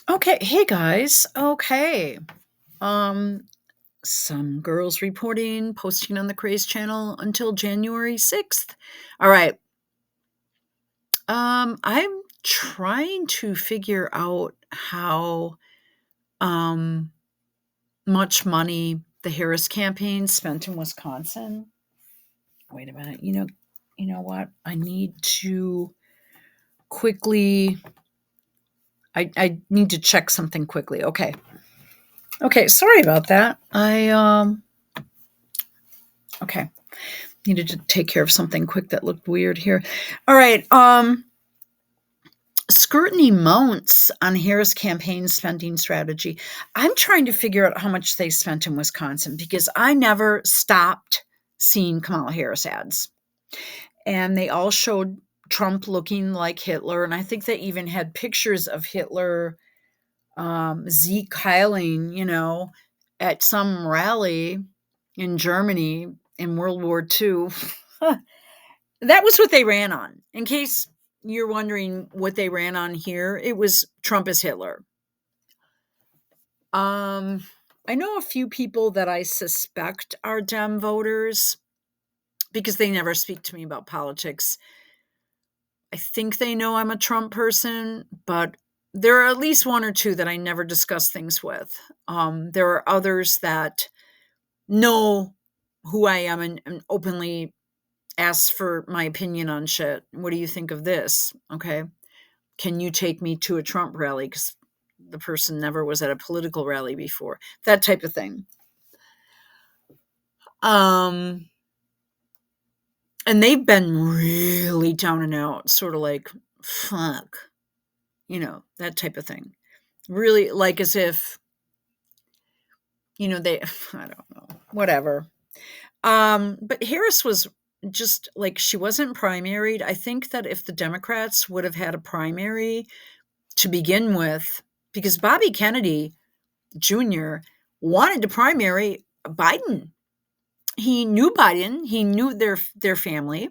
Okay, hey guys. Okay. Um some girls reporting posting on the Craze channel until January 6th. All right. I'm trying to figure out how um much money the Harris campaign spent in Wisconsin. Wait a minute. You know what? I need to quickly I need to check something quickly. Okay. Okay, sorry about that. Okay. Needed to take care of something quick that looked weird here. All right. Scrutiny mounts on Harris campaign spending strategy. I'm trying to figure out how much they spent in Wisconsin because I never stopped seeing Kamala Harris ads. And they all showed Trump looking like Hitler. And I think they even had pictures of Hitler, Zeke Heiling, at some rally in Germany in World War II. That was what they ran on. In case you're wondering what they ran on here, it was Trump as Hitler. Um, I know a few people that I suspect are Dem voters because they never speak to me about politics. I think they know I'm a Trump person, but there are at least one or two that I never discuss things with. There are others that know who I am and openly ask for my opinion on shit. What do you think of this? Okay. Can you take me to a Trump rally? Because the person never was at a political rally before. That type of thing. Um, and they've been really down and out, sort of like, fuck, that type of thing. Really like as if, they, I don't know, whatever. But Harris was just like, she wasn't primaried. I think that if the Democrats would have had a primary to begin with, because Bobby Kennedy Jr. wanted to primary Biden. He knew Biden. He knew their family,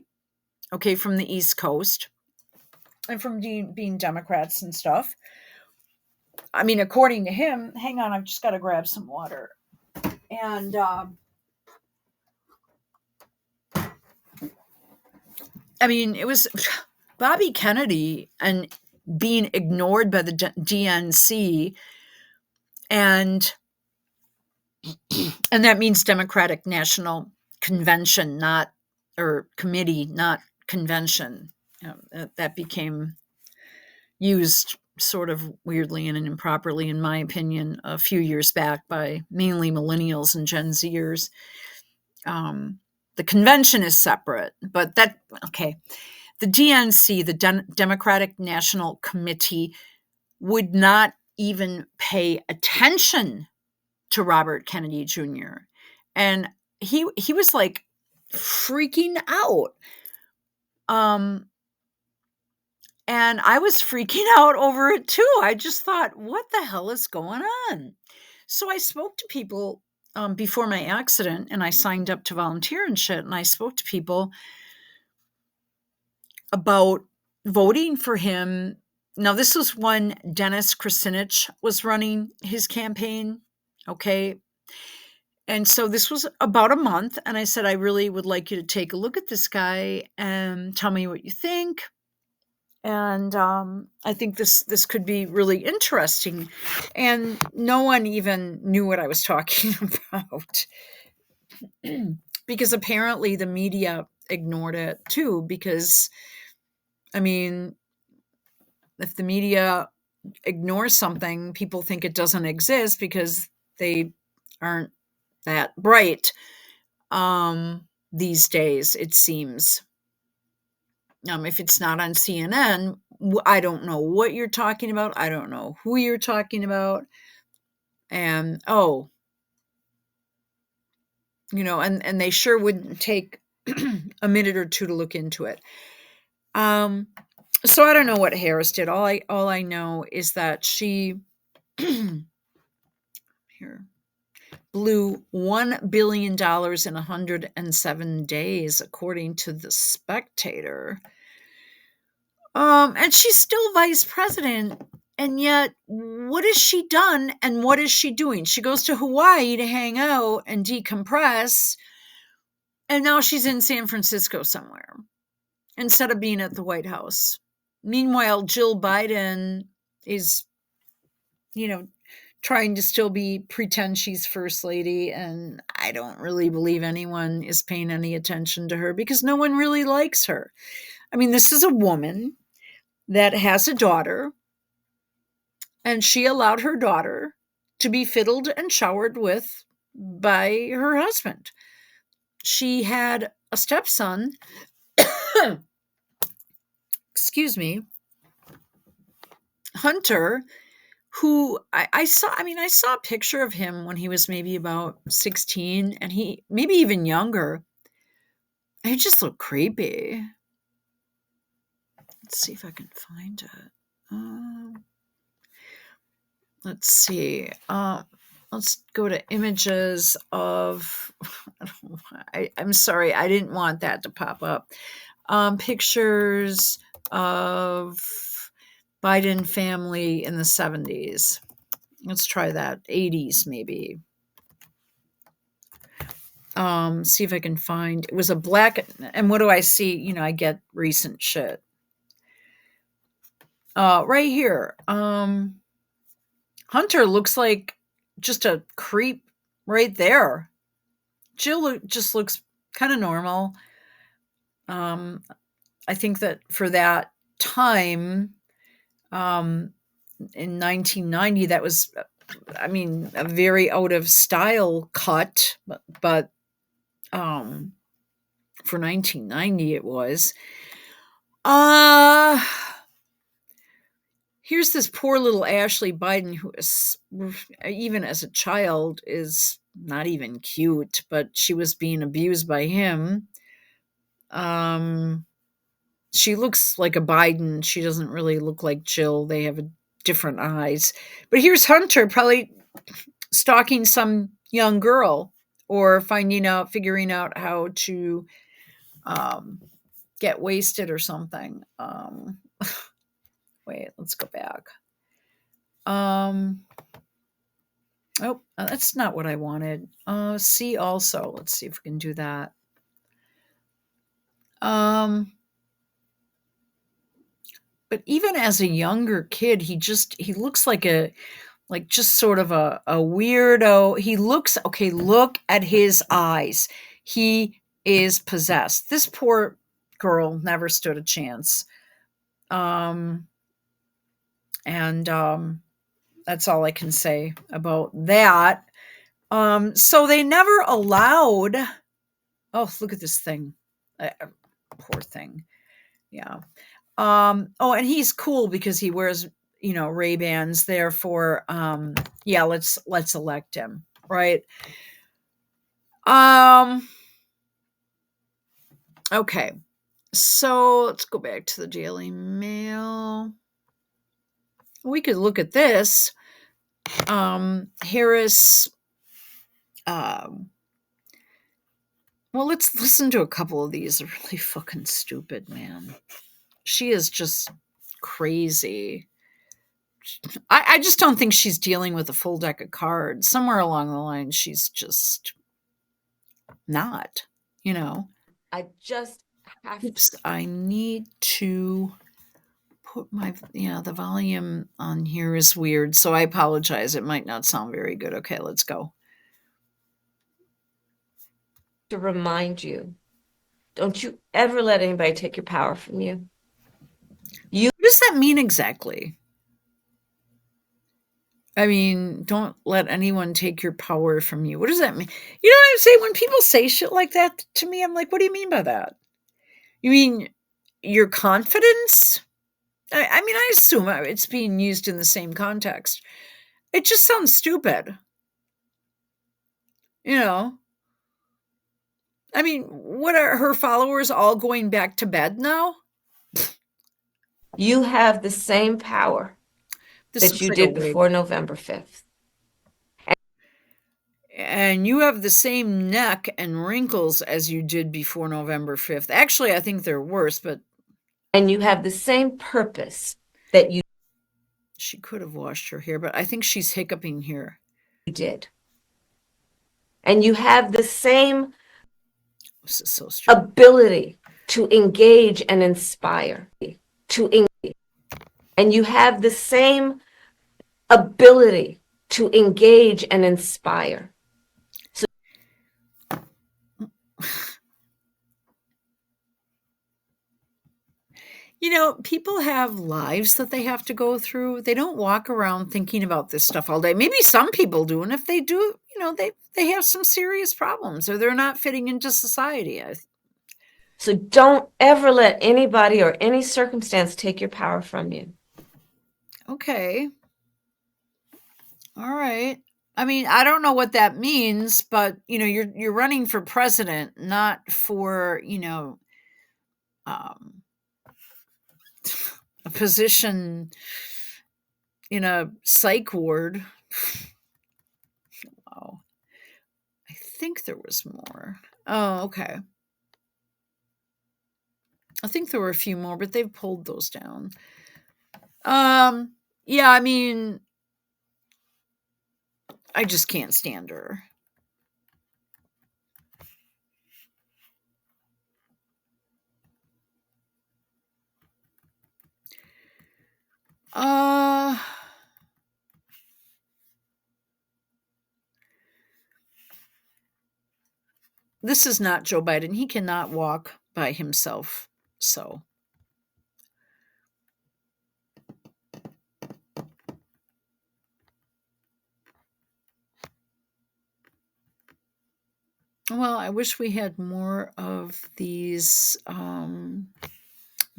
okay, from the East Coast and from being Democrats and stuff. I mean, according to him, hang on, I've just got to grab some water. And I mean, it was Bobby Kennedy and being ignored by the DNC, and that means Democratic National Convention, not or committee, not convention. That became used sort of weirdly and improperly, in my opinion, a few years back by mainly millennials and Gen Zers. The convention is separate, but okay. The DNC, the Democratic National Committee, would not even pay attention to Robert Kennedy Jr. And he was like freaking out. And I was freaking out over it too. I just thought, what the hell is going on? So I spoke to people before my accident, and I signed up to volunteer and shit. And I spoke to people about voting for him. Now, this was when Dennis Kucinich was running his campaign. Okay. And so this was about a month. And I said, I really would like you to take a look at this guy and tell me what you think. And I think this could be really interesting. And no one even knew what I was talking about because apparently the media ignored it too. Because, I mean, if the media ignores something, people think it doesn't exist because they aren't that bright these days, it seems. If it's not on CNN, I don't know what you're talking about. I don't know who you're talking about. And and they sure wouldn't take a minute or two to look into it. So I don't know what Harris did. All I know is that she here blew $1 billion in 107 days, according to the Spectator. And she's still vice president. And yet, what has she done and what is she doing? She goes to Hawaii to hang out and decompress, and now she's in San Francisco somewhere instead of being at the White House. Meanwhile, Jill Biden is, trying to still pretend she's first lady, and I don't really believe anyone is paying any attention to her because no one really likes her. I mean, this is a woman that has a daughter, and she allowed her daughter to be fiddled and showered with by her husband. She had a stepson, excuse me, Hunter, who I saw. I mean, I saw a picture of him when he was maybe about 16, and he maybe even younger. He just looked creepy. Let's see if I can find it. Let's see. Let's go to images of. I'm sorry, I didn't want that to pop up. Pictures of Biden family in the 70s. Let's try that. 80s, maybe. See if I can find. It was a black. And what do I see? I get recent shit. Right here. Hunter looks like just a creep right there. Jill just looks kind of normal. I think that for that time, in 1990, that was, a very out of style cut, but for 1990 it was. Here's this poor little Ashley Biden who is, even as a child, is not even cute, but she was being abused by him. She looks like a Biden. She doesn't really look like Jill. They have different eyes. But here's Hunter probably stalking some young girl or figuring out how to get wasted or something. Wait, let's go back. That's not what I wanted. See also. Let's see if we can do that. But even as a younger kid, he looks like just sort of a weirdo. He looks, okay, look at his eyes. He is possessed. This poor girl never stood a chance. That's all I can say about that. So they never allowed, oh, look at this thing. Poor thing. Yeah. And he's cool because he wears, Ray-Bans. Therefore, let's elect him, right? Okay. So let's go back to the Daily Mail. We could look at this. Harris. Well, let's listen to a couple of these. They're really fucking stupid, man. She is just crazy. I just don't think she's dealing with a full deck of cards. Somewhere along the line, she's just not, I just have to. Oops, I need to put the volume on here is weird, so I apologize. It might not sound very good. Okay, let's go. To remind you, don't you ever let anybody take your power from you. What does that mean exactly? I mean, don't let anyone take your power from you. What does that mean? You know what I'm saying? When people say shit like that to me, I'm like, what do you mean by that? You mean your confidence? I mean, I assume it's being used in the same context. It just sounds stupid. I mean, what are her followers all going back to bed now? You have the same power that you did before November 5th. And you have the same neck and wrinkles as you did before November 5th. Actually, I think they're worse, but... And you have the same purpose that you... She could have washed her hair, but I think she's hiccuping here. You did. And you have the same This is so strange. ability to engage and inspire. And you have the same ability to engage and inspire. So, you know, people have lives that they have to go through. They don't walk around thinking about this stuff all day. Maybe some people do, and if they do, you know, they have some serious problems or they're not fitting into society. so don't ever let anybody or any circumstance take your power from you. Okay. All right. I mean, I don't know what that means, but you know, you're running for president, not for, you know, um, a position in a psych ward. Wow. I think there was more. Oh, okay. I think there were a few more, but they've pulled those down. Yeah, I mean, I just can't stand her. Uh This is not Joe Biden. He cannot walk by himself. So, well, I wish we had more of these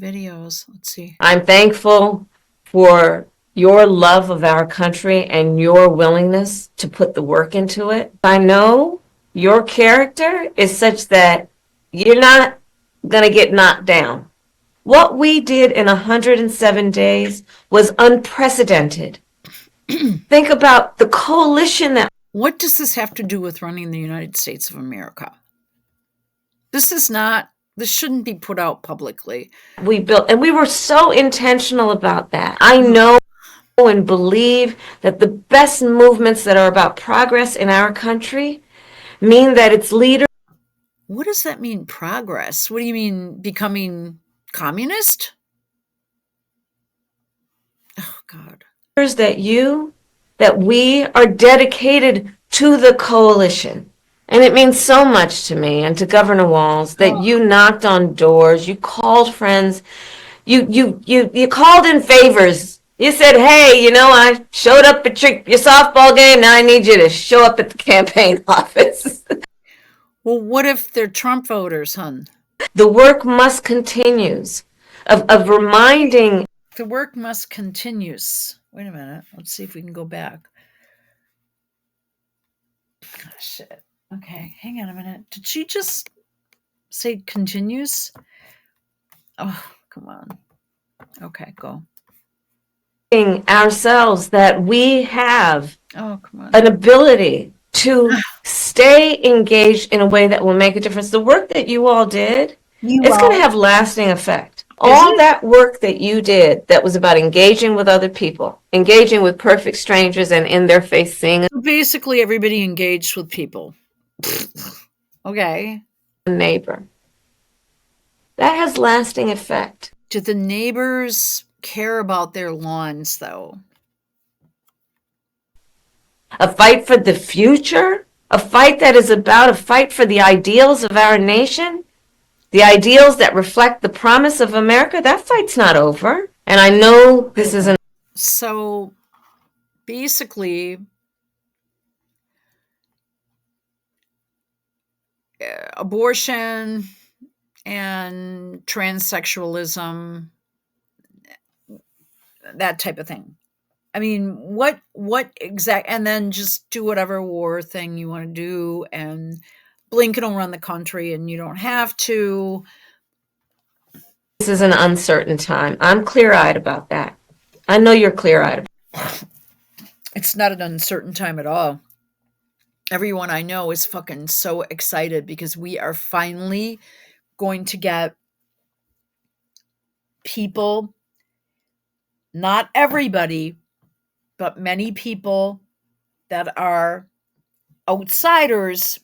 videos. Let's see. I'm thankful for your love of our country and your willingness to put the work into it. I know your character is such that you're not going to get knocked down. What we did in 107 days was unprecedented. Think about the coalition that. What does this have to do with running the United States of America? This shouldn't be put out publicly. We built, and we were so intentional about that. I know and believe that the best movements that are about progress in our country mean that its leaders. What does that mean, progress? What do you mean, becoming communist? Oh, God. That we are dedicated to the coalition. And it means so much to me and to Governor Walz that you knocked on doors, you called friends, you called in favors. You said, hey, you know, I showed up at your softball game. Now I need you to show up at the campaign office. Well, what if they're Trump voters, hun? The work must continue of reminding. The work must continue. Wait a minute. Let's see if we can go back. Oh, shit. Okay, hang on a minute. Did she just say continues? Oh, come on. Okay, go. Ourselves that we have come on. an ability to stay engaged in a way that will make a difference. The work that you all did, it's going to have lasting effect. All that work that you did that was about engaging with other people, engaging with perfect strangers and in their face seeing. So basically, everybody engaged with people. Okay. A neighbor. That has lasting effect. Do the neighbors care about their lawns, though? A fight for the future? A fight that is about a fight for the ideals of our nation? The ideals that reflect the promise of America? That fight's not over. And I know this isn't. So basically, abortion and transsexualism, that type of thing. I mean, what exact, and then just do whatever war thing you want to do, and Blinken will run the country and you don't have to. This is an uncertain time. I'm clear-eyed about that. I know you're clear-eyed. It's not an uncertain time at all. Everyone I know is fucking so excited because we are finally going to get people, not everybody, but many people that are outsiders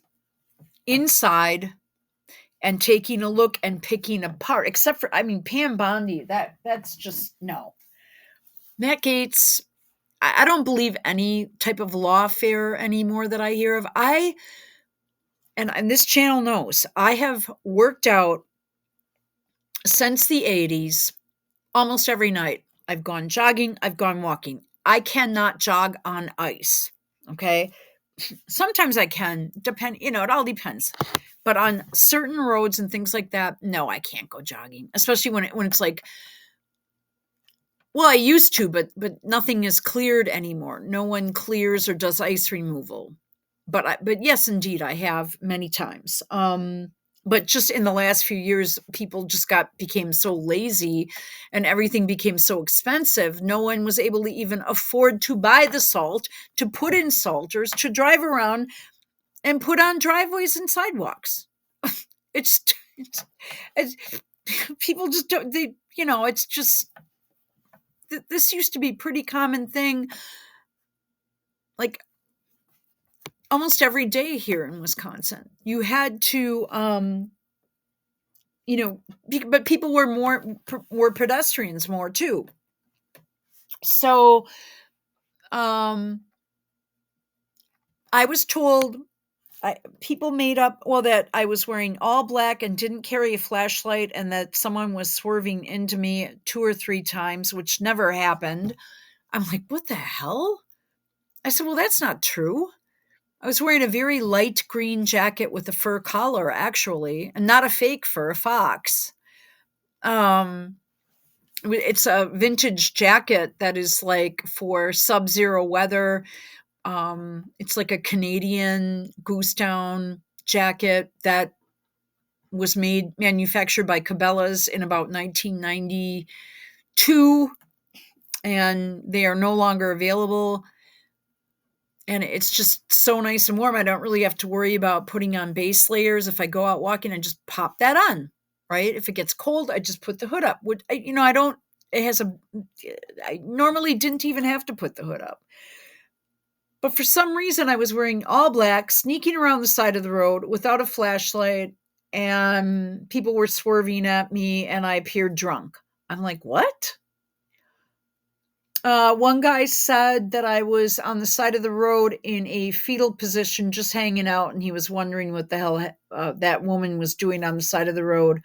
inside and taking a look and picking apart, except for, I mean, Pam Bondi, that's just no. Matt Gaetz, I don't believe any type of lawfare anymore that I hear of. And this channel knows, I have worked out since the 80s almost every night. I've gone jogging, I've gone walking. I cannot jog on ice. Okay. Sometimes I can, it all depends. But on certain roads and things like that, no, I can't go jogging, especially when it's like, well, I used to, but nothing is cleared anymore. No one clears or does ice removal. But yes, indeed, I have many times. But just in the last few years, people just became so lazy, and everything became so expensive. No one was able to even afford to buy the salt, to put in salters, to drive around and put on driveways and sidewalks. it's, it's people just don't. It's just this used to be a pretty common thing, like almost every day here in Wisconsin. You had to, but people were pedestrians more too. So, I was told, people made up, well, that I was wearing all black and didn't carry a flashlight, and that someone was swerving into me 2 or 3 times, which never happened. I'm like, what the hell? I said, well, that's not true. I was wearing a very light green jacket with a fur collar, actually, and not a fake fur, a fox. It's a vintage jacket that is like for sub-zero weather. It's like a Canadian goose down jacket that was manufactured by Cabela's in about 1992, and they are no longer available. And it's just so nice and warm. I don't really have to worry about putting on base layers. If I go out walking, I just pop that on, right? If it gets cold, I just put the hood up. I normally didn't even have to put the hood up. But for some reason, I was wearing all black, sneaking around the side of the road without a flashlight, and people were swerving at me, and I appeared drunk. I'm like, what? One guy said that I was on the side of the road in a fetal position, just hanging out, and he was wondering what the hell that woman was doing on the side of the road,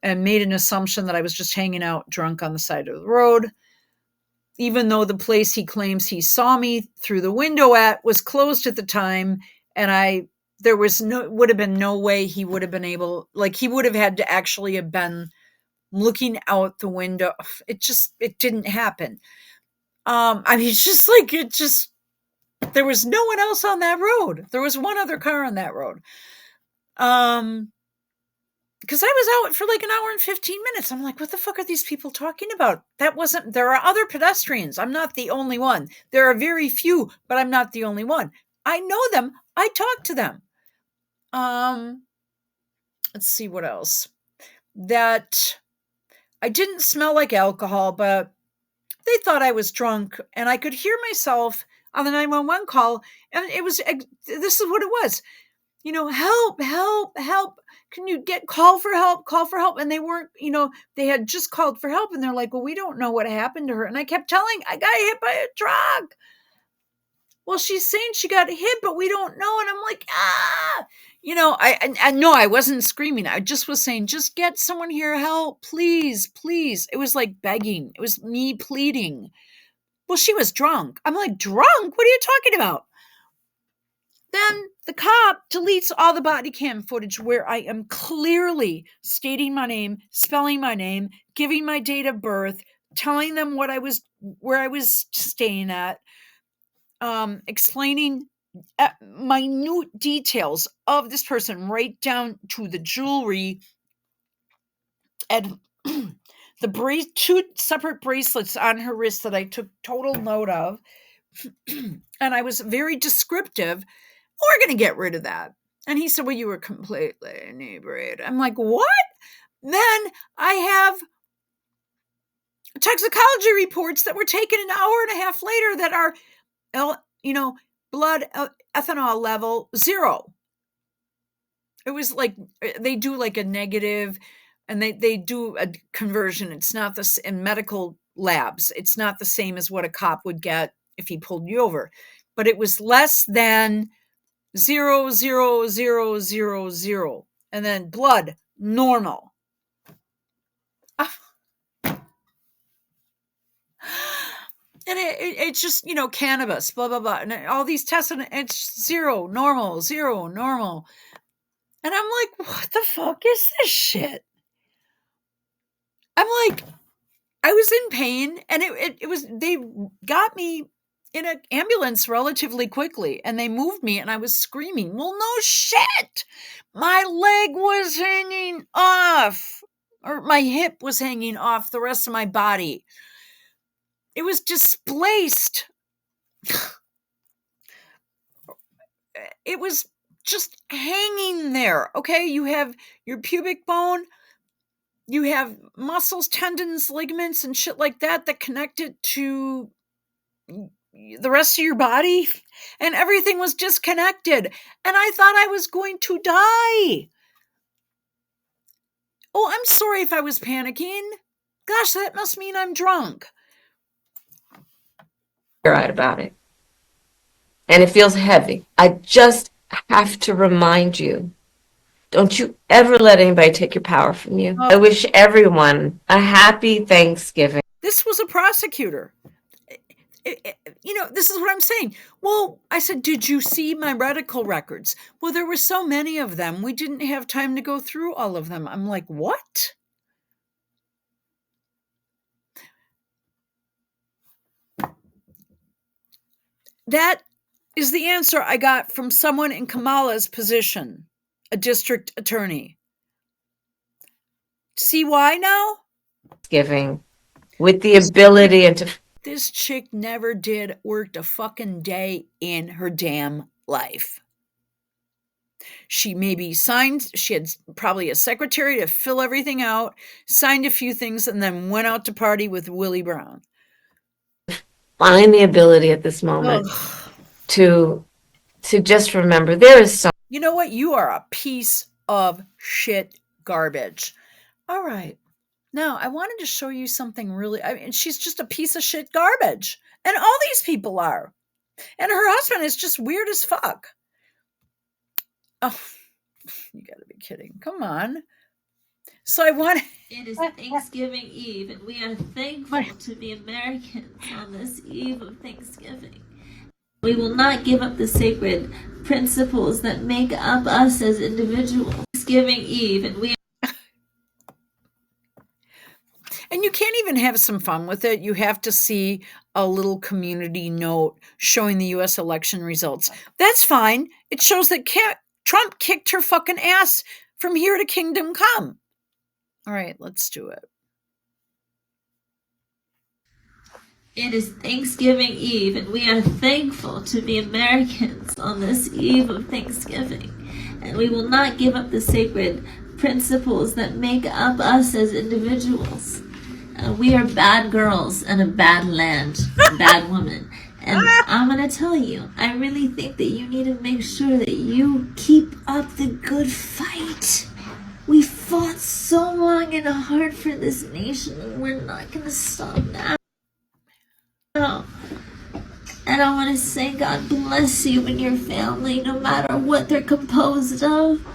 and made an assumption that I was just hanging out drunk on the side of the road, even though the place he claims he saw me through the window at was closed at the time, and would have been no way he would have been able, like, he would have had to actually have been looking out the window. It didn't happen. There was no one else on that road. There was one other car on that road. Because I was out for like an hour and 15 minutes. I'm like, what the fuck are these people talking about? There are other pedestrians. I'm not the only one. There are very few, but I'm not the only one. I know them. I talk to them. Let's see what else. That I didn't smell like alcohol, but they thought I was drunk, and I could hear myself on the 911 call, and this is what it was. Help, help, help. Can you call for help? And they weren't, they had just called for help, and they're like, well, we don't know what happened to her. And I kept telling, I got hit by a truck. Well, she's saying she got hit, but we don't know. And I'm like, I know I wasn't screaming. I just was saying, just get someone here, help, please, please. It was like begging. It was me pleading. Well, she was drunk. I'm like, drunk? What are you talking about? Then the cop deletes all the body cam footage where I am clearly stating my name, spelling my name, giving my date of birth, telling them where I was staying at, explaining minute details of this person, right down to the jewelry and the two separate bracelets on her wrist that I took total note of. And I was very descriptive. We're going to get rid of that. And he said, well, you were completely inebriated. I'm like, what? Then I have toxicology reports that were taken an hour and a half later that are, blood ethanol level 0. It was like they do like a negative, and they do a conversion. It's not this in medical labs. It's not the same as what a cop would get if he pulled you over, but it was less than 0.00000, and then blood normal. And it's just, cannabis, blah, blah, blah. And all these tests, and it's 0, normal, 0, normal. And I'm like, what the fuck is this shit? I'm like, I was in pain, and it was, they got me in an ambulance relatively quickly, and they moved me, and I was screaming. Well, no shit. My leg was hanging off, or my hip was hanging off the rest of my body. It was displaced. It was just hanging there. Okay. You have your pubic bone, you have muscles, tendons, ligaments, and shit like that connect it to the rest of your body, and everything was disconnected. And I thought I was going to die. Oh, I'm sorry if I was panicking. Gosh, that must mean I'm drunk. You're right about it. And it feels heavy. I just have to remind you, don't you ever let anybody take your power from you. I wish everyone a happy Thanksgiving. This was a prosecutor. This is what I'm saying. Well, I said, did you see my medical records? Well, there were so many of them. We didn't have time to go through all of them. I'm like, what? That is the answer I got from someone in Kamala's position, a district attorney. See why now? Thanksgiving with the ability and to. This chick never worked a fucking day in her damn life. She maybe signed, she had probably a secretary to fill everything out, signed a few things, and then went out to party with Willie Brown. Find the ability at this moment to just remember there is so. You know what? You are a piece of shit garbage. All right. Now, I wanted to show you something really, she's just a piece of shit garbage. And all these people are. And her husband is just weird as fuck. Oh, you gotta be kidding. Come on. So I want. It is Thanksgiving Eve, and we are thankful to be Americans on this eve of Thanksgiving. We will not give up the sacred principles that make up us as individuals. Thanksgiving Eve, and we. And you can't even have some fun with it. You have to see a little community note showing the U.S. election results. That's fine. It shows that Trump kicked her fucking ass from here to kingdom come. All right, let's do it. It is Thanksgiving Eve, and we are thankful to be Americans on this eve of Thanksgiving. And we will not give up the sacred principles that make up us as individuals. We are bad girls in a bad land, bad women. And I'm going to tell you, I really think that you need to make sure that you keep up the good fight. We fought so long and hard for this nation, and we're not going to stop now. And I want to say God bless you and your family, no matter what they're composed of.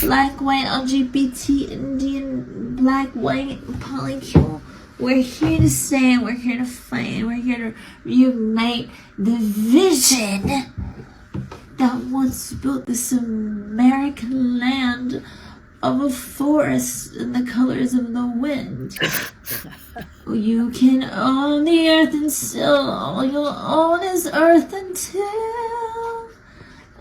Black, white, LGBT, Indian, black, white, polycule. We're here to stay, and we're here to fight, and we're here to reunite the vision that once built this American land of a forest in the colors of the wind. You can own the earth, and still all you'll own is earth until.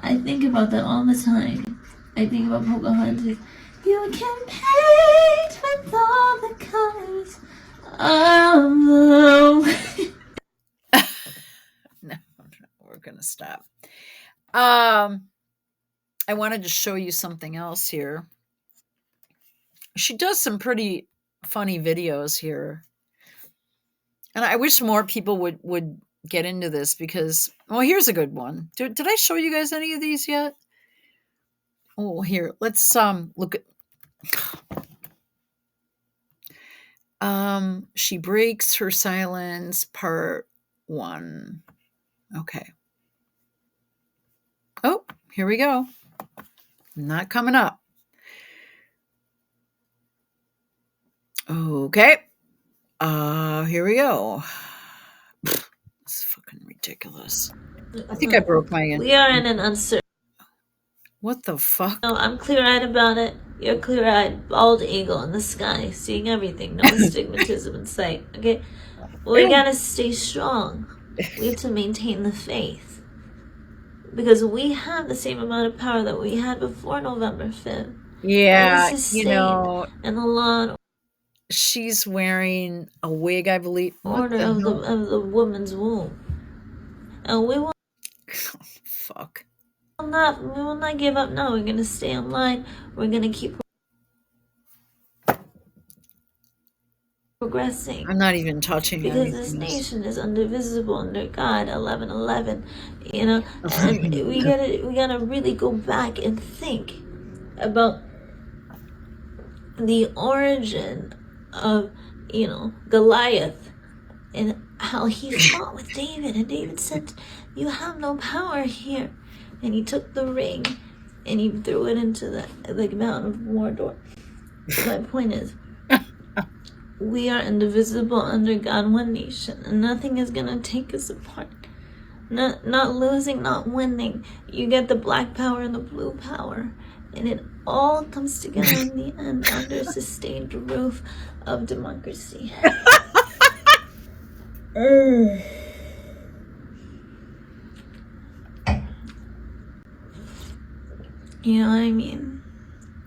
I think about that all the time. I think about Pocahontas. You can paint with all the colors of the. No, we're gonna stop. I wanted to show you something else here. She does some pretty funny videos here. And I wish more people would get into this because, well, here's a good one. Did I show you guys any of these yet? Oh, here, let's look at She Breaks Her Silence, part 1. Okay. Oh, here we go. Not coming up. Okay. Here we go. It's fucking ridiculous. I think I broke my We are in an uncertain. What the fuck? No, I'm clear-eyed about it. You're clear-eyed, bald eagle in the sky, seeing everything, no astigmatism in sight. Okay, well, we gotta stay strong. We have to maintain the faith because we have the same amount of power that we had before November 5th. Yeah, It's you know, and the law and she's wearing a wig, I believe. What order the of hell? the woman's womb, and we will Fuck. not give up. No, we're gonna stay in line. We're gonna keep progressing. I'm not even touching Because this anything. nation is indivisible under God, 11:11, you know, and we gotta really go back and think about the origin of, you know, Goliath and how he fought with David, and David said, "You have no power here," and he took the ring and he threw it into the mountain of Mordor. My point is, we are indivisible under God, one nation, and nothing is gonna take us apart. Not losing, not winning. You get the black power and the blue power, and it all comes together in the end under a sustained roof of democracy. You know what I mean?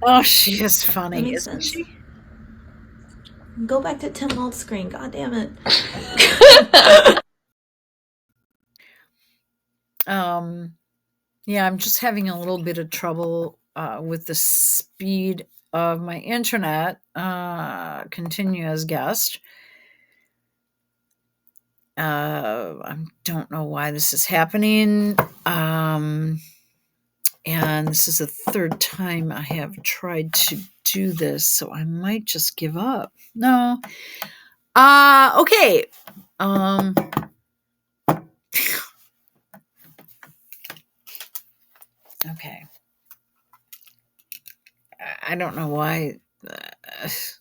Oh, she is That funny, makes isn't sense. she? Go back to Tim Holtz screen. God damn it. Yeah, I'm just having a little bit of trouble with the speed of my internet. Continue as guest. I don't know why this is happening. And this is the third time I have tried to do this, so I might just give up. No. Okay. Okay. I don't know why. This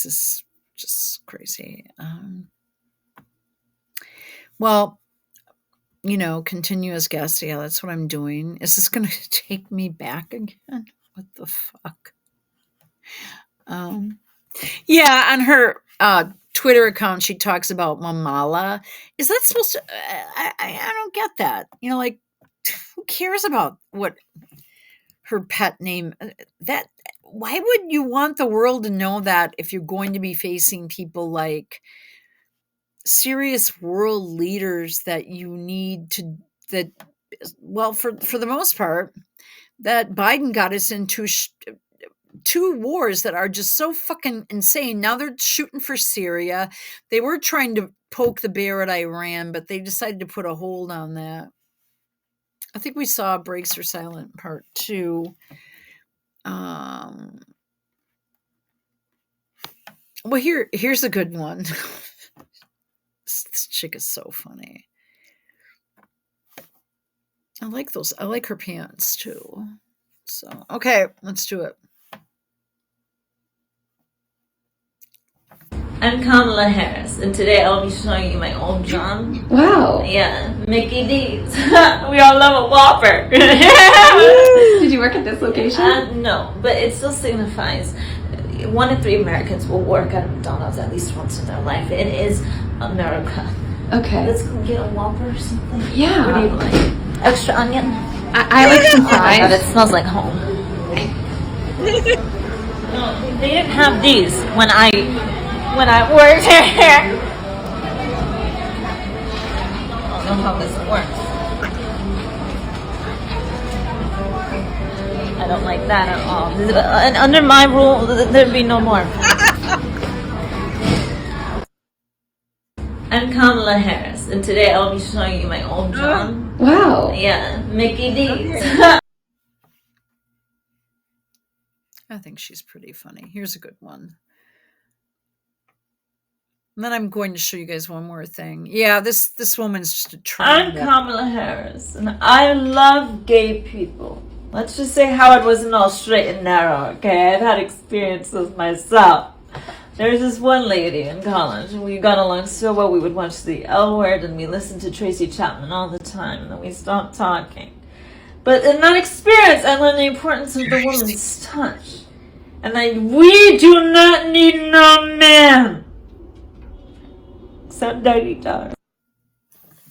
is just crazy. Well, you know, continuous guest. Yeah, that's what I'm doing. Is this going to take me back again? What the fuck? Yeah, on her Twitter account, she talks about Mamala. Is that supposed to? I don't get that. You know, like who cares about what her pet name? That why would you want the world to know that if you're going to be facing people like serious world leaders that you need to that well for the most part that Biden got us into two wars that are just so fucking insane. Now they're shooting for Syria. They were trying to poke the bear at Iran, but they decided to put a hold on that. I think we saw Breaks Are Silent part 2. Well, here's a good one. This chick is so funny. I like those. I like her pants too. So, okay, let's do it. I'm Kamala Harris, and today I'll be showing you my old John. Wow. Yeah, Mickey D's. We all love a Whopper. Did you work at this location? No, but it still signifies 1 in 3 Americans will work at a McDonald's at least once in their life. It is America. Okay. Let's go get a Whopper or something. Yeah. What do you like? Extra onion? I like some Oh my god, fries. it smells like home. No, they didn't have these when I worked here. I don't know how this works. I don't like that at all. And under my rule, there'd be no more. Kamala Harris, and today I'll be showing you my old John. Wow. Yeah, Mickey D's. I think she's pretty funny. Here's a good one. And then I'm going to show you guys one more thing. Yeah, this woman's just a I'm train. Kamala Harris, and I love gay people. Let's just say Howard wasn't all straight and narrow, okay? I've had experiences myself. There was this one lady in college, and we got along so well. We would watch The L Word, and we listened to Tracy Chapman all the time, and then we stopped talking. But in that experience, I learned the importance of the woman's touch. And we do not need no man. Except dirty dogs.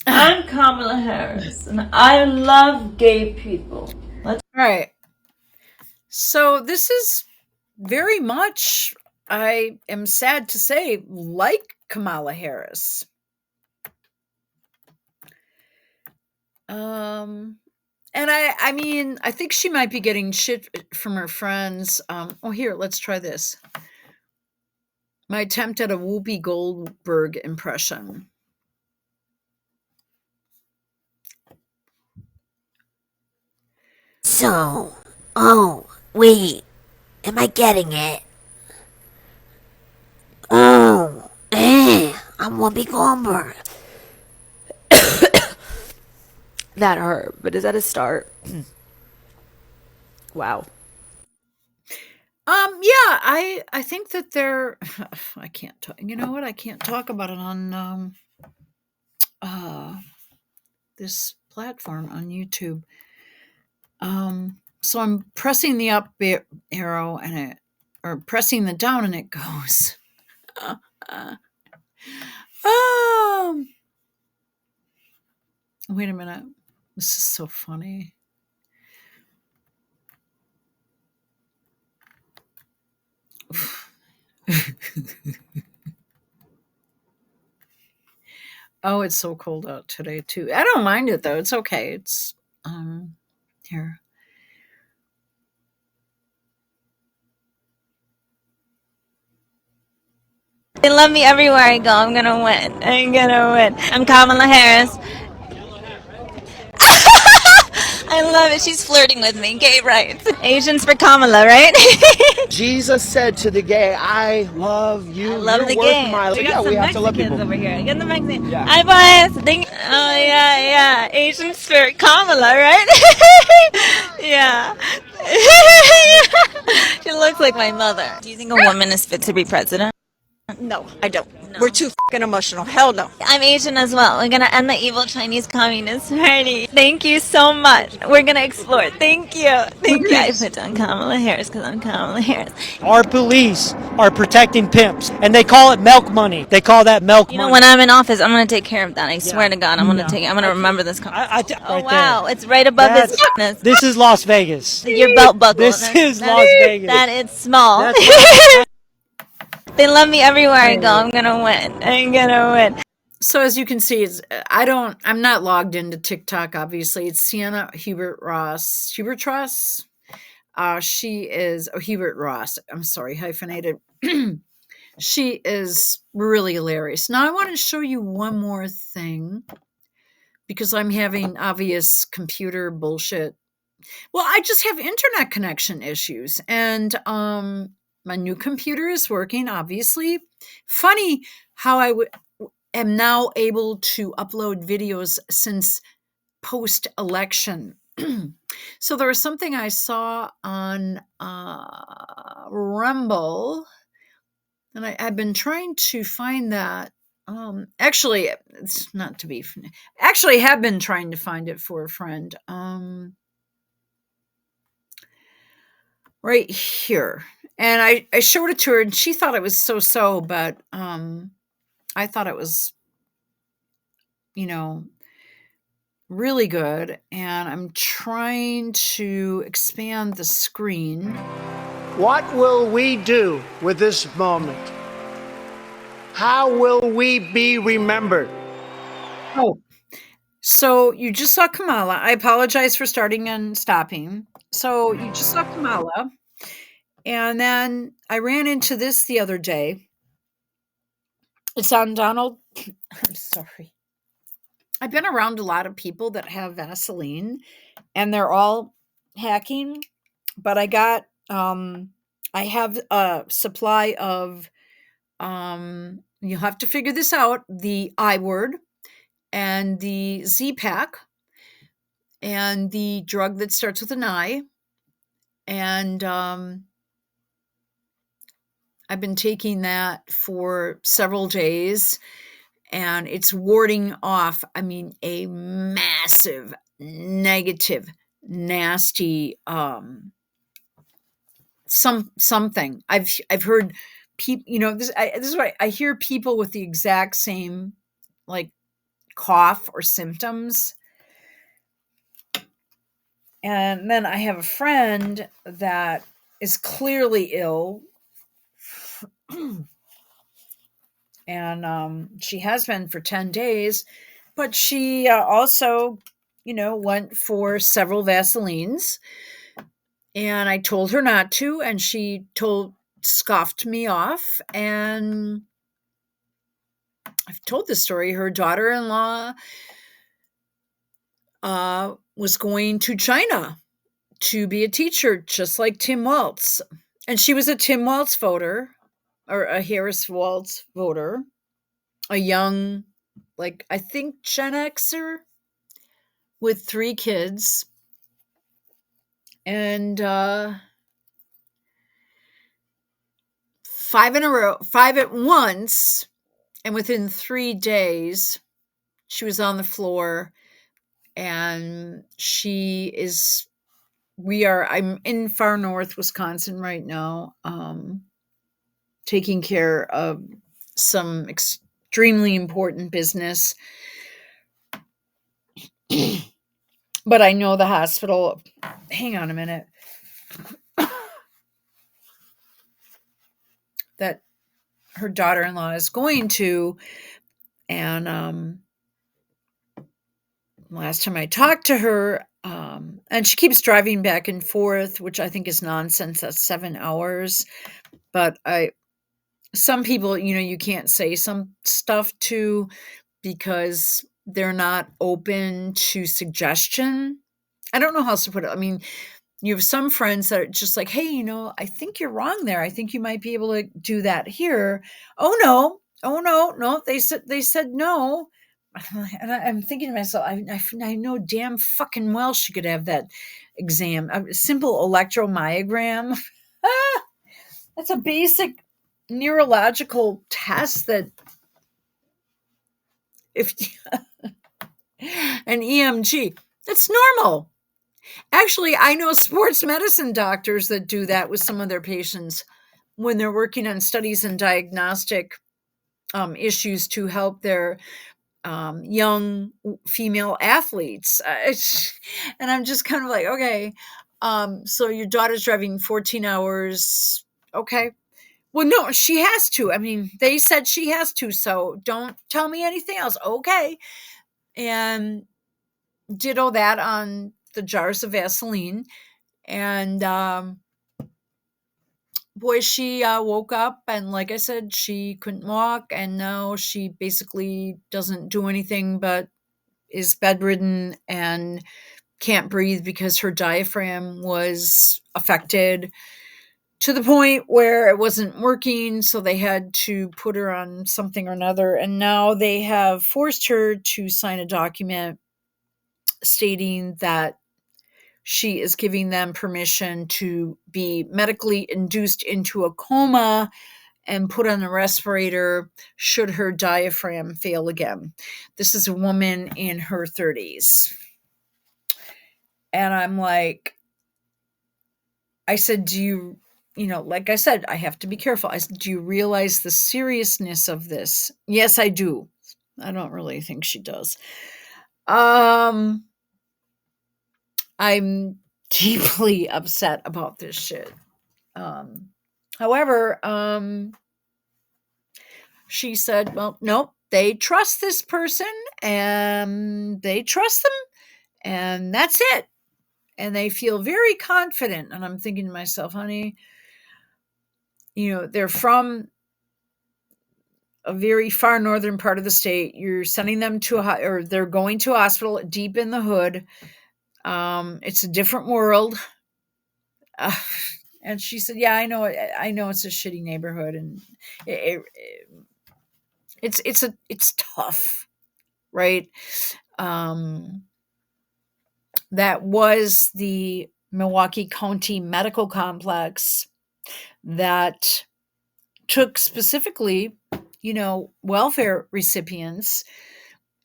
I'm Kamala Harris, and I love gay people. All right. So this is very much, I am sad to say, like Kamala Harris. And I mean, I think she might be getting shit from her friends. Oh, here, let's try this. My attempt at a Whoopi Goldberg impression. So, oh, wait, am I getting it? Oh, I'm Whoopi Goldberg. That hurt, but is that a start? Wow. Yeah, I think that they're I can't talk, you know what? I can't talk about it on this platform on YouTube. So I'm pressing the up arrow or pressing the down and it goes. Wait a minute. This is so funny. Oh, it's so cold out today too. I don't mind it though. It's okay. It's here. They love me everywhere I go. I'm gonna win. I'm Kamala Harris. I love it. She's flirting with me. Gay rights. Asians for Kamala, right? Jesus said to the gay, I love you. I love You're the worth gay. my life. We got Yeah, some we have to love Mexicans people. over here. Get the Mexicans. Yeah. Hi, boys. Oh, yeah. Asians for Kamala, right? Yeah. She looks like my mother. Do you think a woman is fit to be president? No, I don't. We're too fucking emotional. Hell no. I'm Asian as well. We're gonna end the evil Chinese Communist Party. Thank you so much. We're gonna explore. Thank you. Thank you. I put down Kamala Harris because I'm Kamala Harris. Our police are protecting pimps, and they call it milk money. They call that milk You know, money. when I'm in office, I'm gonna take care of that. I swear to God, I'm gonna remember this. Oh right wow, there. it's right above his penis. This is Las Vegas. Your belt buckle. This is Las Vegas. That is small. They love me everywhere I go. I'm gonna win. So as you can see, I'm not logged into TikTok, obviously. It's Sienna Hubert Ross. Hubert Ross? She is Hubert Ross. I'm sorry, hyphenated. She is really hilarious. Now I want to show you one more thing because I'm having obvious computer bullshit. Well, I just have internet connection issues, and my new computer is working, obviously. Funny how I am now able to upload videos since post-election. So there was something I saw on Rumble, and I've been trying to find that. Actually, it's not to be. Actually, have been trying to find it for a friend. Right here. And I showed it to her and she thought it was so, but I thought it was, really good. And I'm trying to expand the screen. What will we do with this moment? How will we be remembered? Oh, so you just saw Kamala. I apologize for starting and stopping. So you just saw Kamala. And then I ran into this the other day. It's on Donald I'm sorry. I've been around a lot of people that have Vaseline and they're all hacking, but I have a supply of you'll have to figure this out, the I word and the Z pack and the drug that starts with an I. And I've been taking that for several days and it's warding off, I mean, a massive, negative, nasty, something. I've heard people, this is what I hear people with the exact same, like, cough or symptoms. And then I have a friend that is clearly ill. And she has been for 10 days, but she also, went for several Vaselines. And I told her not to, and she scoffed me off. And I've told this story. Her daughter-in-law was going to China to be a teacher, just like Tim Waltz. And she was a Tim Waltz voter, or a Harris Waltz voter, a young, like, I think Gen Xer with 3 kids. And 5 at once. And within 3 days, she was on the floor. And I'm in far north Wisconsin right now, taking care of some extremely important business. But I know the hospital, hang on a minute, that her daughter-in-law is going to. And last time I talked to her, and she keeps driving back and forth, which I think is nonsense. That's 7 hours. But some people, you can't say some stuff to because they're not open to suggestion. I don't know how else to put it. I mean, you have some friends that are just like, hey, I think you're wrong there. I think you might be able to do that here. Oh no. They said no. And I'm thinking to myself, I know damn fucking well she could have that exam, a simple electromyogram. That's a basic neurological test that if an EMG, that's normal. Actually, I know sports medicine doctors that do that with some of their patients when they're working on studies and diagnostic issues to help their young female athletes. And I'm just kind of like, okay, so your daughter's driving 14 hours. Okay. Well, no, she has to. I mean, they said she has to, so don't tell me anything else. Okay. And ditto that on the jars of Vaseline. And boy, she woke up and, like I said, she couldn't walk. And now she basically doesn't do anything but is bedridden and can't breathe because her diaphragm was affected to the point where it wasn't working. So they had to put her on something or another. And now they have forced her to sign a document stating that she is giving them permission to be medically induced into a coma and put on a respirator should her diaphragm fail again. This is a woman in her 30s. And I'm like, I said, do you, like I said, I have to be careful. I said, do you realize the seriousness of this? Yes, I do. I don't really think she does. I'm deeply upset about this shit. However, she said, well, nope, they trust this person and they trust them and that's it. And they feel very confident. And I'm thinking to myself, honey, they're from a very far northern part of the state. You're sending them to or they're going to a hospital deep in the hood. It's a different world. And she said, "Yeah, I know. I know it's a shitty neighborhood, and it's tough, right?" That was the Milwaukee County Medical Complex that took specifically, welfare recipients.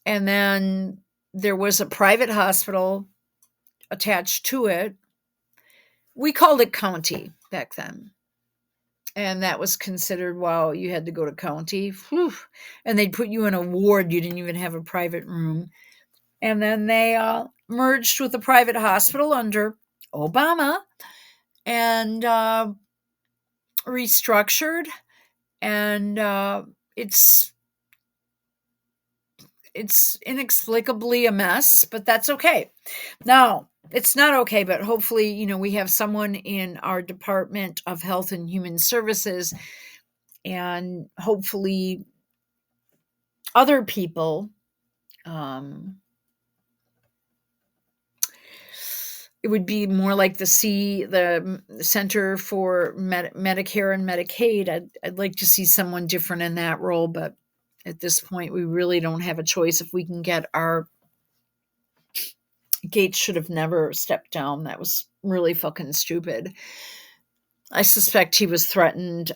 And then there was a private hospital attached to it. We called it county back then. And that was considered, wow, you had to go to county. Whew. And they'd put you in a ward. You didn't even have a private room. And then they merged with a private hospital under Obama and restructured. And it's inexplicably a mess, but that's okay. Now, it's not okay, but hopefully, we have someone in our Department of Health and Human Services, and hopefully other people, it would be more like the Center for Medicare and Medicaid. I'd like to see someone different in that role, but at this point, we really don't have a choice. If we can get Gates should have never stepped down. That was really fucking stupid. I suspect he was threatened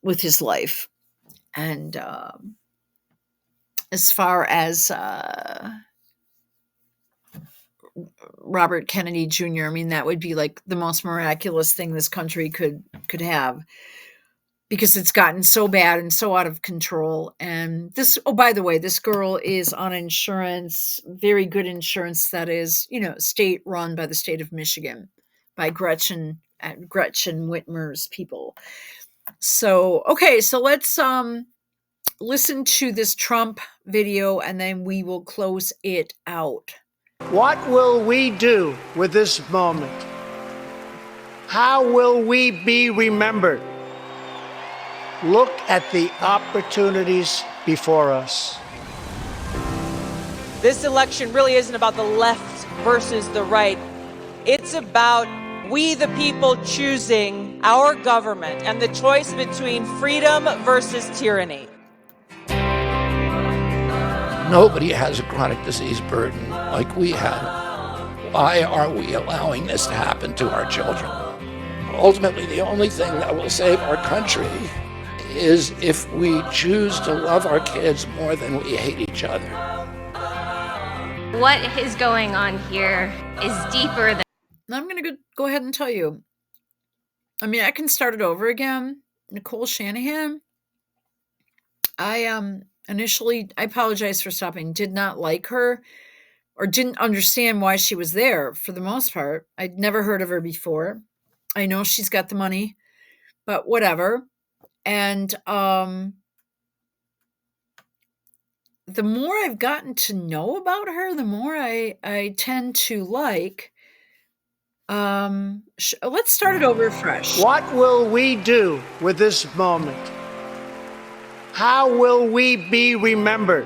with his life. And as far as Robert Kennedy Jr., I mean, that would be like the most miraculous thing this country could have, because it's gotten so bad and so out of control. And by the way, this girl is on insurance, very good insurance that is, state run by the state of Michigan, by Gretchen Whitmer's people. So, okay, so let's listen to this Trump video, and then we will close it out. What will we do with this moment? How will we be remembered? Look at the opportunities before us. This election really isn't about the left versus the right. It's about we the people choosing our government and the choice between freedom versus tyranny. Nobody has a chronic disease burden like we have. Why are we allowing this to happen to our children? Ultimately, the only thing that will save our country is if we choose to love our kids more than we hate each other. What is going on here is deeper than... I'm going to go ahead and tell you. I mean, I can start it over again. Nicole Shanahan, I apologize for stopping, did not like her or didn't understand why she was there for the most part. I'd never heard of her before. I know she's got the money, but whatever. And the more I've gotten to know about her, the more I tend to like. Let's start it over fresh. What will we do with this moment? How will we be remembered?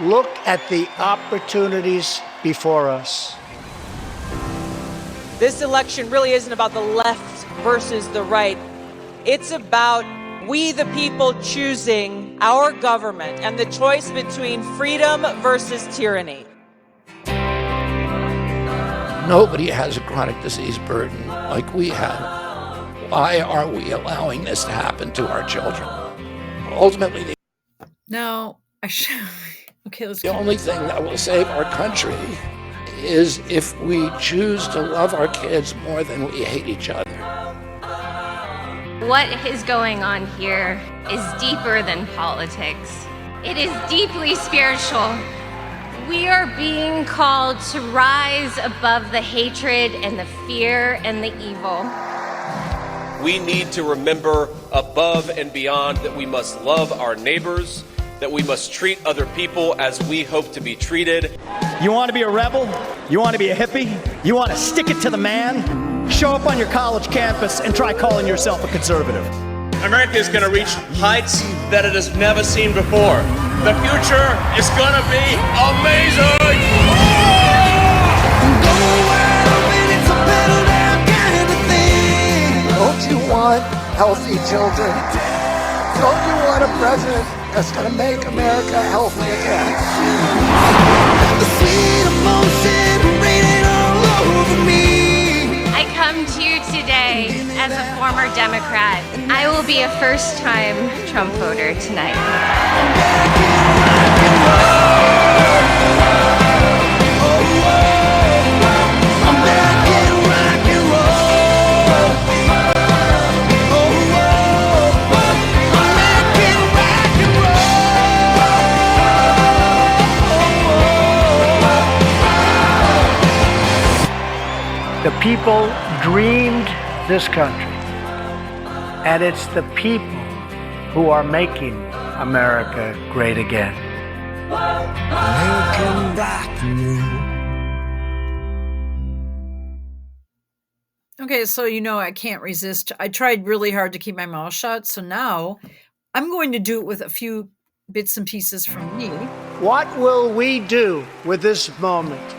Look at the opportunities before us. This election really isn't about the left versus the right. It's about we the people choosing our government and the choice between freedom versus tyranny. Nobody has a chronic disease burden like we have. Why are we allowing this to happen to our children? Ultimately, now, okay, let's the only thing that will save our country is if we choose to love our kids more than we hate each other. What is going on here is deeper than politics. It is deeply spiritual. We are being called to rise above the hatred and the fear and the evil. We need to remember above and beyond that we must love our neighbors, that we must treat other people as we hope to be treated. You want to be a rebel? You want to be a hippie? You want to stick it to the man? Show up on your college campus and try calling yourself a conservative. America is going to reach heights that it has never seen before. The future is going to be amazing! Don't you want healthy children? Don't you want a president that's going to make America healthy again? The sweet emotion raining all over me. I come to you today as a former Democrat. I will be a first-time Trump voter tonight. The people dreamed this country, and it's the people who are making America great again. American rock and roll. Okay, so I can't resist. I tried really hard to keep my mouth shut, so now I'm going to do it with a few bits and pieces from me. What will we do with this moment?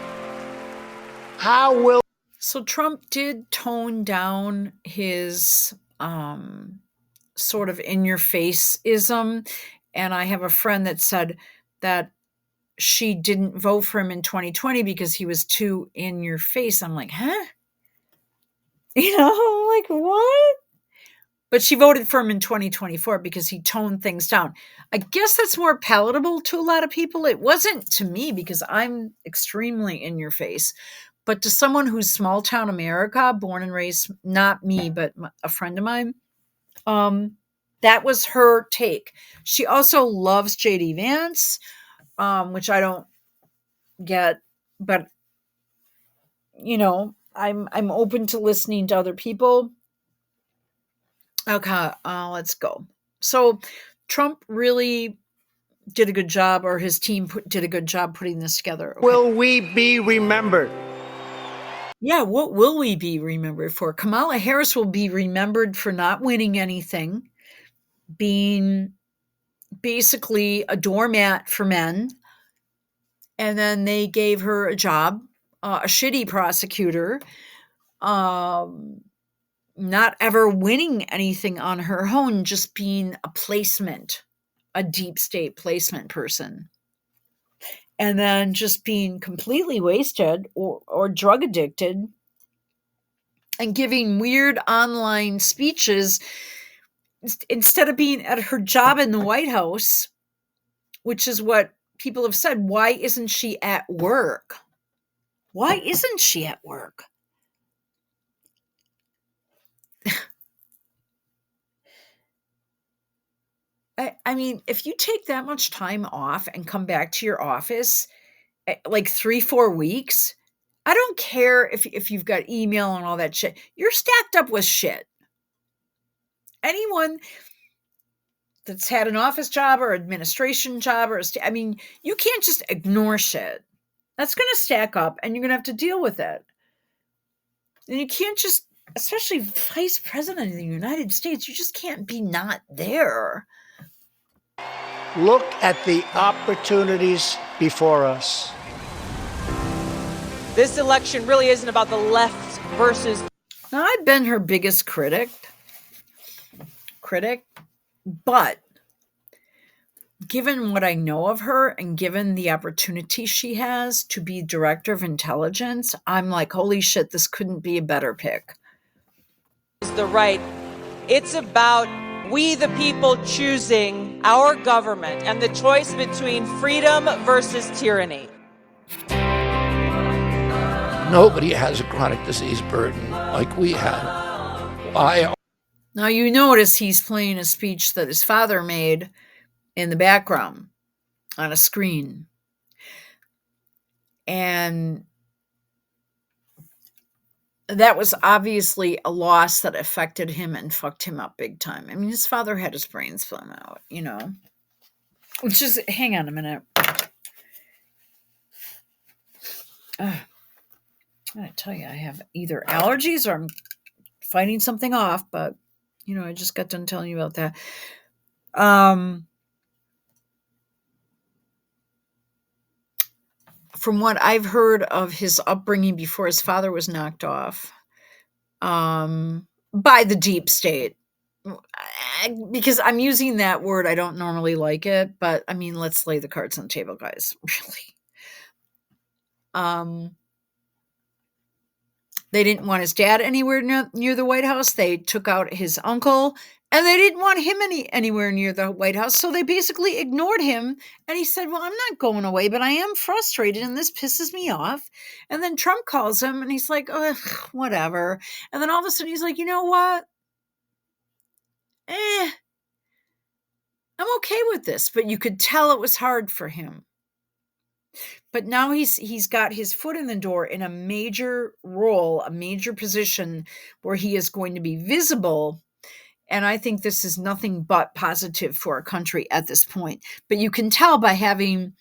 How will... So Trump did tone down his sort of in-your-face-ism, and I have a friend that said that she didn't vote for him in 2020 because he was too in-your-face. I'm like, huh? Like, what? But she voted for him in 2024 because he toned things down. I guess that's more palatable to a lot of people. It wasn't to me because I'm extremely in-your-face. But to someone who's small town America, born and raised, not me, but a friend of mine, that was her take. She also loves J.D. Vance, which I don't get, but I'm open to listening to other people. Okay, let's go. So Trump really did a good job, or his team did a good job putting this together. Okay. Will we be remembered? Yeah, what will we be remembered for? Kamala Harris will be remembered for not winning anything, being basically a doormat for men. And then they gave her a job, a shitty prosecutor, not ever winning anything on her own, just being a placement, a deep state placement person. And then just being completely wasted or drug addicted and giving weird online speeches instead of being at her job in the White House, which is what people have said. Why isn't she at work? Why isn't she at work? I mean, if you take that much time off and come back to your office, like 3-4 weeks, I don't care if you've got email and all that shit. You're stacked up with shit. Anyone that's had an office job or administration job you can't just ignore shit. That's going to stack up and you're going to have to deal with it. And you can't just, especially vice president of the United States, you just can't be not there. Look at the opportunities before us. This election really isn't about the left versus... Now, I've been her biggest critic, but given what I know of her and given the opportunity she has to be director of intelligence, I'm like, holy shit, this couldn't be a better pick. the right. It's about we the people choosing our government and the choice between freedom versus tyranny. Nobody has a chronic disease burden like we have. Why? Now, you notice he's playing a speech that his father made in the background on a screen. And that was obviously a loss that affected him and fucked him up big time. I mean, his father had his brains blown out, you know. Which is, hang on a minute. I tell you, I have either allergies or I'm fighting something off, but I just got done telling you about that. From what I've heard of his upbringing before his father was knocked off, by the deep state. Because I'm using that word, I don't normally like it, but I mean, let's lay the cards on the table, guys. Really. They didn't want his dad anywhere near the White House. They took out his uncle, and they didn't want him anywhere near the White House. So they basically ignored him. And he said, well, I'm not going away, but I am frustrated, and this pisses me off. And then Trump calls him, and he's like, oh, whatever. And then all of a sudden, he's like, you know what? I'm okay with this. But you could tell it was hard for him. But now he's got his foot in the door in a major role, a major position where he is going to be visible. And I think this is nothing but positive for our country at this point. But you can tell by having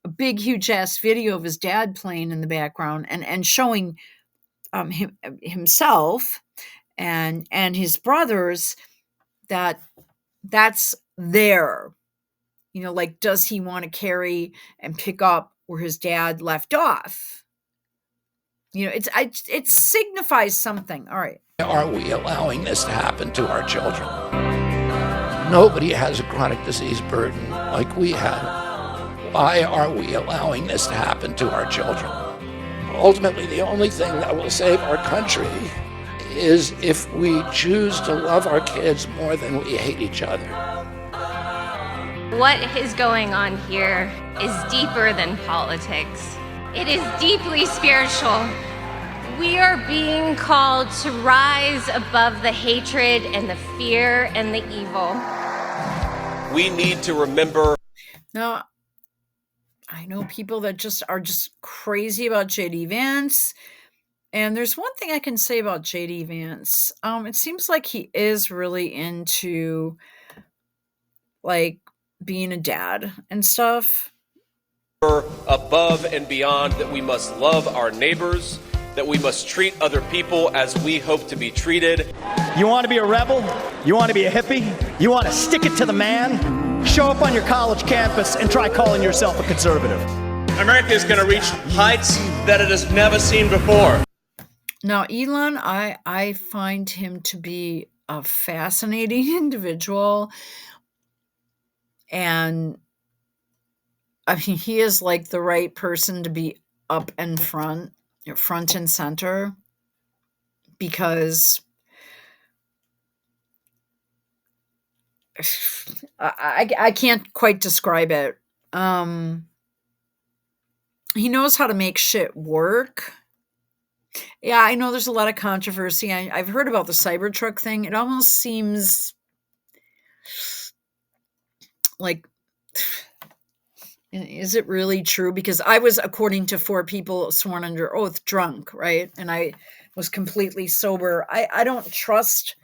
a big, huge ass video of his dad playing in the background and showing himself and his brothers that's there. Like, does he want to carry and pick up where his dad left off? It signifies something. All right. Are we allowing this to happen to our children? Nobody has a chronic disease burden like we have. Why are we allowing this to happen to our children? Ultimately, the only thing that will save our country is if we choose to love our kids more than we hate each other. What is going on here is deeper than politics. It is deeply spiritual. We are being called to rise above the hatred and the fear and the evil. We need to remember. Now, I know people that are just crazy about J.D. Vance. And there's one thing I can say about J.D. Vance. It seems like he is really into, like, being a dad and stuff. Above and beyond that we must love our neighbors, that we must treat other people as we hope to be treated. You want to be a rebel? You want to be a hippie? You want to stick it to the man? Show up on your college campus and try calling yourself a conservative. America is going to reach heights that it has never seen before. Now, Elon, I find him to be a fascinating individual. And I mean, he is like the right person to be up and front and center, because I can't quite describe it. He knows how to make shit work. Yeah, I know there's a lot of controversy. I've heard about the Cybertruck thing. It almost seems like, is it really true? Because I was, according to 4 people sworn under oath, drunk, right? And I was completely sober. I don't trust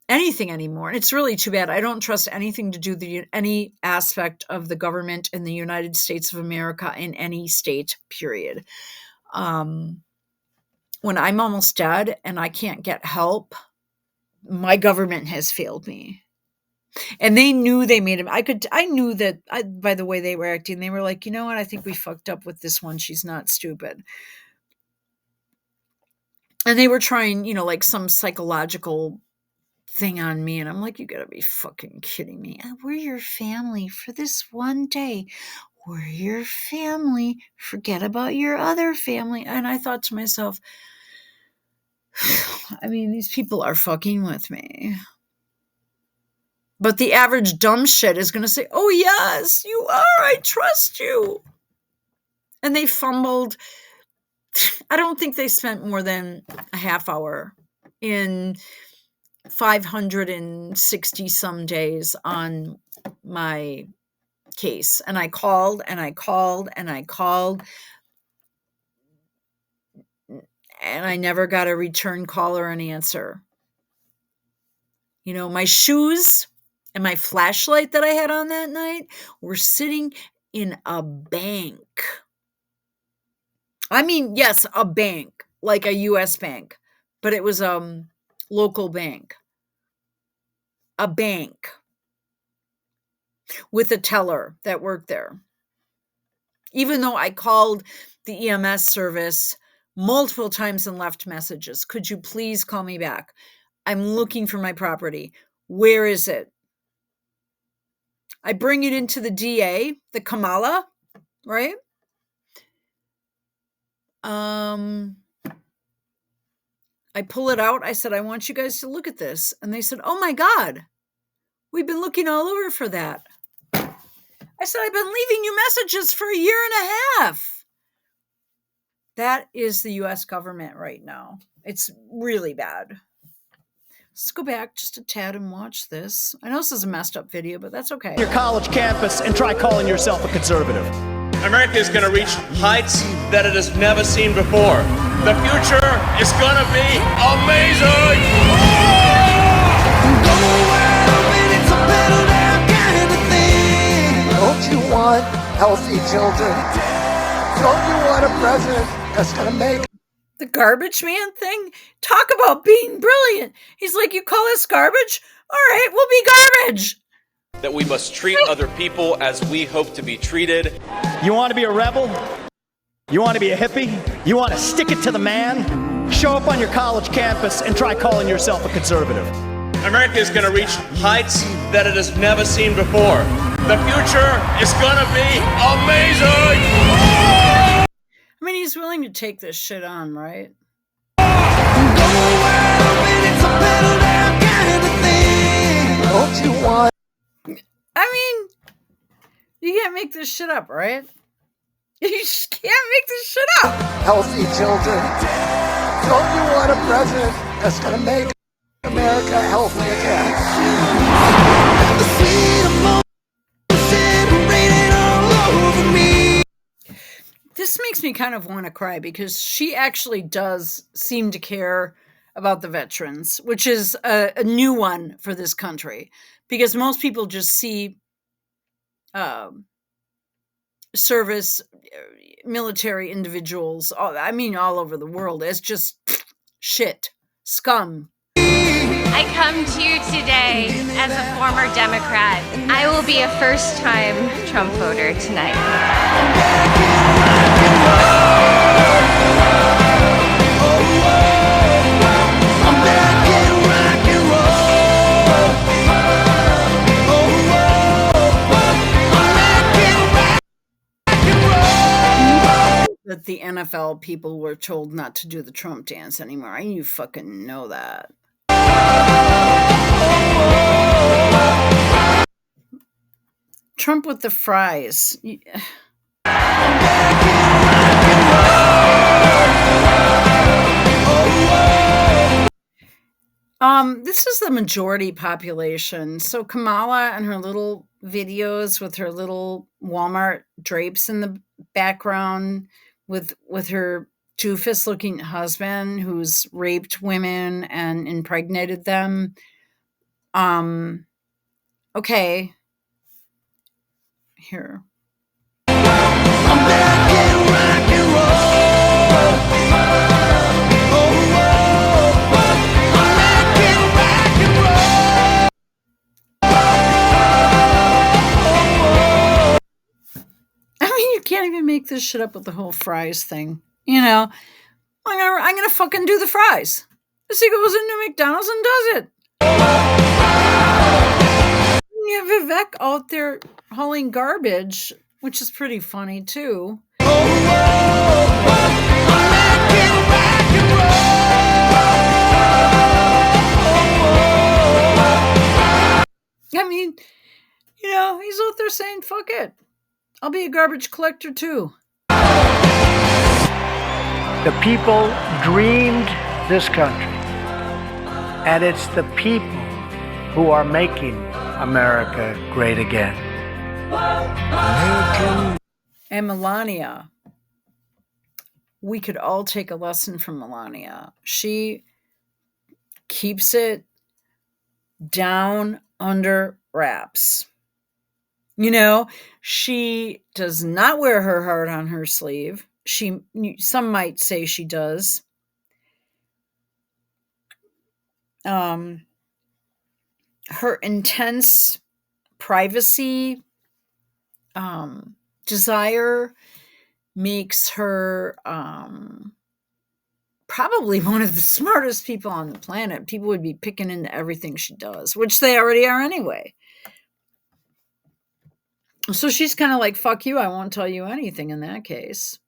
anything anymore. And it's really too bad. I don't trust anything to do with any aspect of the government in the United States of America, in any state, period. When I'm almost dead and I can't get help, my government has failed me. And they knew they made him. I knew that by the way they were acting, they were like, you know what? I think we fucked up with this one. She's not stupid. And they were trying, like some psychological thing on me. And I'm like, you gotta be fucking kidding me. We're your family for this one day. We're your family. Forget about your other family. And I thought to myself, I mean, these people are fucking with me. But the average dumb shit is going to say, oh, yes, you are. I trust you. And they fumbled. I don't think they spent more than a half hour in 560 some days on my case. And I called and I called and I called. And I never got a return call or an answer. My shoes and my flashlight that I had on that night were sitting in a bank. I mean, yes, a bank, like a U.S. bank, but it was a local bank. a bank with a teller that worked there. Even though I called the EMS service multiple times and left messages, could you please call me back? I'm looking for my property. Where is it? I bring it into the DA, the Kamala, right? I pull it out. I said, I want you guys to look at this. And they said, oh my God, we've been looking all over for that. I said, I've been leaving you messages for a year and a half. That is the US government right now. It's really bad. Let's go back just a tad and watch this. I know this is a messed up video, but that's okay. Your college campus and try calling yourself a conservative. America is going to reach heights that it has never seen before. The future is going to be amazing! Don't you want healthy children? Don't you want a president that's going to make the garbage man thing? Talk about being brilliant. He's like, you call us garbage? All right, we'll be garbage. That we must treat other people as we hope to be treated. You want to be a rebel? You want to be a hippie? You want to stick it to the man? Show up on your college campus and try calling yourself a conservative. America is going to reach heights that it has never seen before. The future is going to be amazing! I mean, he's willing to take this shit on, right? Don't you want? I mean, you can't make this shit up, right? You just can't make this shit up. Healthy children. Don't you want a president that's going to make America healthy again? This makes me kind of want to cry because she actually does seem to care about the veterans, which is a new one for this country, because most people just see service military individuals, all over the world, as just shit, scum. I come to you today as a former Democrat. I will be a first-time Trump voter tonight. That the NFL people were told not to do the Trump dance anymore. You fucking know that. Trump with the fries. This is the majority population. So Kamala and her little videos with her little Walmart drapes in the background, with her doofus looking husband who's raped women and impregnated them. Okay. Here. You can't even make this shit up with the whole fries thing. I'm gonna fucking do the fries. He goes into McDonald's and does it. You have Vivek out there hauling garbage, which is pretty funny too. He's out there saying, fuck it. I'll be a garbage collector too. The people dreamed this country, and it's the people who are making America great again. And Melania, we could all take a lesson from Melania. She keeps it down under wraps. She does not wear her heart on her sleeve. Some might say she does. her intense privacy desire makes her probably one of the smartest people on the planet. People would be picking into everything she does, which they already are anyway. So she's kind of like, fuck you, I won't tell you anything in that case.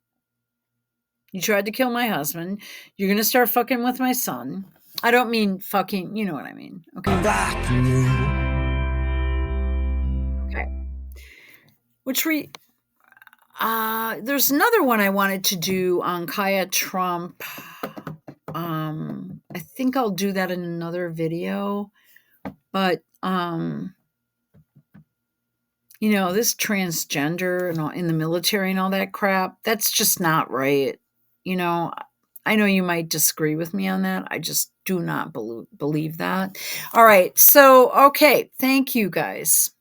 You tried to kill my husband. You're going to start fucking with my son. I don't mean fucking, you know what I mean. Okay. Okay. There's another one I wanted to do on Kaya Trump. I think I'll do that in another video. But this transgender and all, in the military and all that crap, that's just not right. I know you might disagree with me on that. I just do not believe that. All right. So, okay. Thank you guys.